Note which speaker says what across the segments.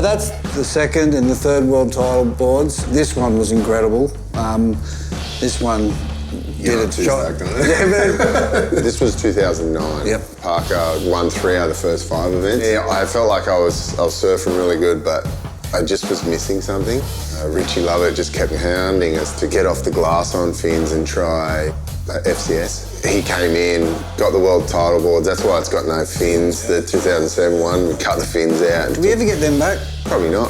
Speaker 1: that's the second and the third world title boards. This one was incredible. This one did its job.
Speaker 2: This was 2009.
Speaker 1: Yep.
Speaker 2: Parker won 3 out of the first 5 events. Yeah, I felt like I was surfing really good, but I just was missing something. Richie Lovett just kept hounding us to get off the glass on fins and try FCS. He came in, got the world title boards. That's why it's got no fins. The 2007 one, we cut the fins out.
Speaker 1: Did we ever get them back?
Speaker 2: Probably not.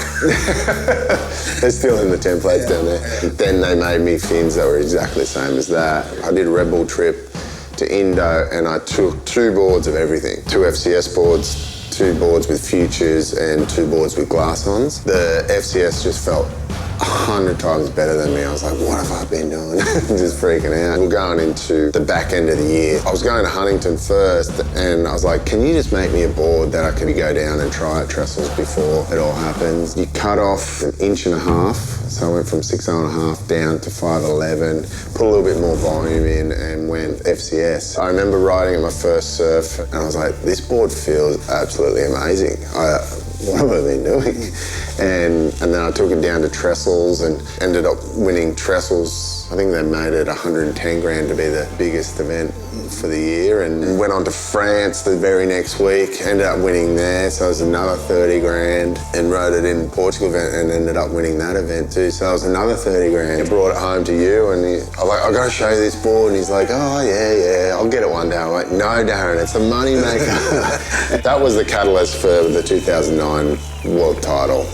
Speaker 2: They're still in the templates down there. Then they made me fins that were exactly the same as that. I did a Red Bull trip to Indo and I took 2 boards of everything. 2 FCS boards, 2 boards with futures and 2 boards with glass-ons. The FCS just felt 100 times better than me. I was like, what have I been doing? Just freaking out. We're going into the back end of the year. I was going to Huntington first and I was like, can you just make me a board that I could go down and try at Trestles before it all happens? You cut off 1.5 inches, so I went from 6.5 down to 5.11, put a little bit more volume in and went FCS. I remember riding at my first surf and I was like, this board feels absolutely amazing. What have I been doing? And then I took it down to Trestles and ended up winning Trestles. I think they made it 110 grand to be the biggest event for the year, and went on to France the very next week, ended up winning there, so it was another 30 grand, and rode it in Portugal event and ended up winning that event too, so it was another 30 grand. I brought it home to you and I was like, I gotta show you this board, and he's like, oh yeah, I'll get it one day. I'm like, no Darren, it's a money maker. That was the catalyst for the 2009 world title.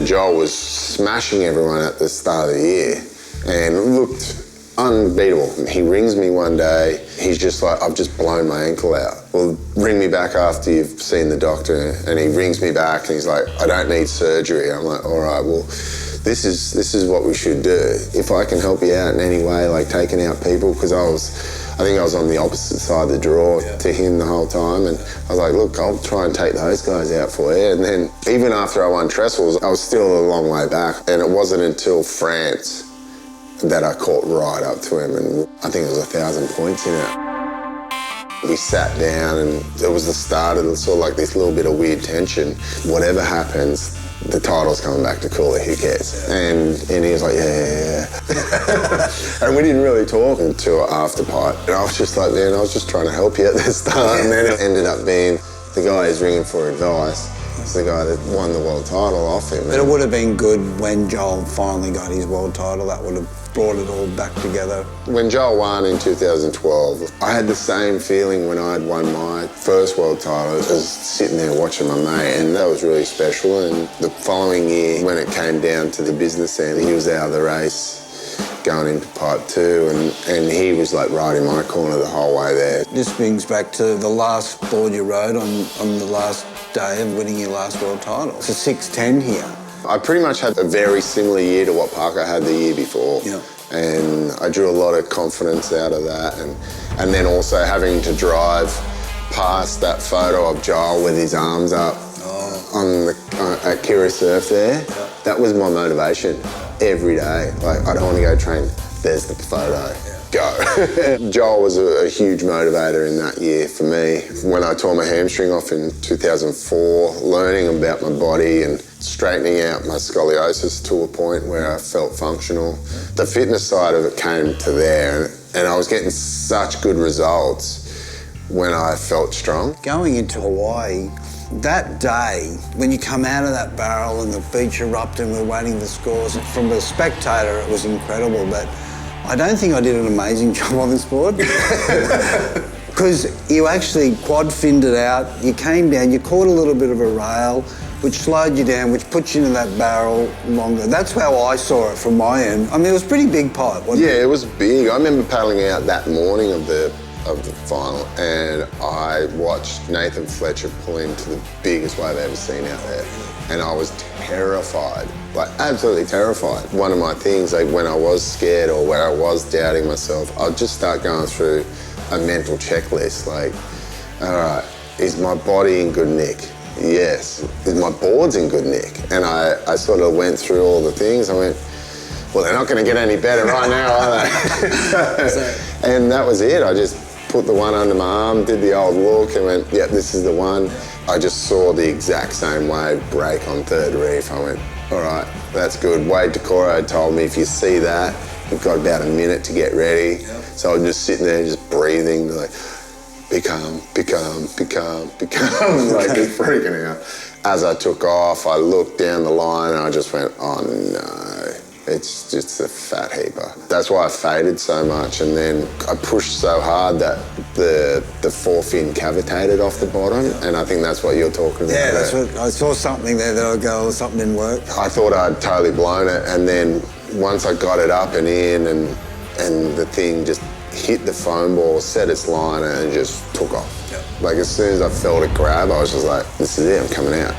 Speaker 2: Joel was smashing everyone at the start of the year and looked unbeatable. He rings me one day, he's just like, I've just blown my ankle out. Well, ring me back after you've seen the doctor. And he rings me back and he's like, I don't need surgery. I'm like, all right, well, this is what we should do. If I can help you out in any way, like taking out people, because I think I was on the opposite side of the draw to him the whole time, and I was like, look, I'll try and take those guys out for you. And then even after I won Trestles, I was still a long way back, and it wasn't until France that I caught right up to him, and I think it was 1,000 points in it. We sat down and it was the start of sort of like this little bit of weird tension. Whatever happens, the title's coming back to Cooley, who cares? And he was like, yeah. And we didn't really talk until after Pipe. And I was just like, man, I was just trying to help you at the start. And then it ended up being the guy who's ringing for advice. It's the guy that won the world title off him.
Speaker 1: But it would have been good when Joel finally got his world title. That would have brought it all back together.
Speaker 2: When Joel won in 2012, I had the same feeling when I'd won my first world title. I was sitting there watching my mate, and that was really special. And the following year, when it came down to the business end, he was out of the race going into Pipe 2, and he was like right in my corner the whole way there.
Speaker 1: This brings back to the last board you rode on the last day of winning your last world title. It's a 610 here.
Speaker 2: I pretty much had a very similar year to what Parker had the year before.
Speaker 1: Yeah.
Speaker 2: And I drew a lot of confidence out of that. And then also having to drive past that photo of Joel with his arms up at Kira Surf there, that was my motivation every day. Like, I don't want to go train. There's the photo. Go. Joel was a huge motivator in that year for me. When I tore my hamstring off in 2004, learning about my body and straightening out my scoliosis to a point where I felt functional. The fitness side of it came to there, and I was getting such good results when I felt strong.
Speaker 1: Going into Hawaii, that day, when you come out of that barrel and the beach erupted and we're waiting for the scores, from a spectator it was incredible, but I don't think I did an amazing job on this board. Because you actually quad-finned it out, you came down, you caught a little bit of a rail, which slowed you down, which put you into that barrel longer. That's how I saw it from my end. I mean, it was a pretty big pipe, wasn't it?
Speaker 2: Yeah, it was big. I remember paddling out that morning of the final, and I watched Nathan Fletcher pull into the biggest wave I've ever seen out there. And I was terrified, like absolutely terrified. One of my things, like when I was scared or where I was doubting myself, I'd just start going through a mental checklist, like, all right, is my body in good nick? Yes. Is my boards in good nick? And I sort of went through all the things. I went, well, they're not going to get any better right now, are they? And that was it. I just put the one under my arm, did the old look and went, yep, this is the one. I just saw the exact same wave break on third reef. I went, all right, that's good. Wade Decoro told me, if you see that, you've got about a minute to get ready. Yep. So I'm just sitting there, just breathing, like, be calm, be calm, be calm, be calm, like just freaking out. As I took off, I looked down the line and I just went, oh no, it's just a fat heaper. That's why I faded so much, and then I pushed so hard that the forefin cavitated off the bottom, and I think that's what you're talking about.
Speaker 1: Yeah, that's what, I saw something there that I go, oh, something didn't work.
Speaker 2: I thought I'd totally blown it, and then once I got it up and in, and the thing just hit the foam ball, set its line, and just took off. Yep. Like as soon as I felt it grab, I was just like, this is it, I'm coming out.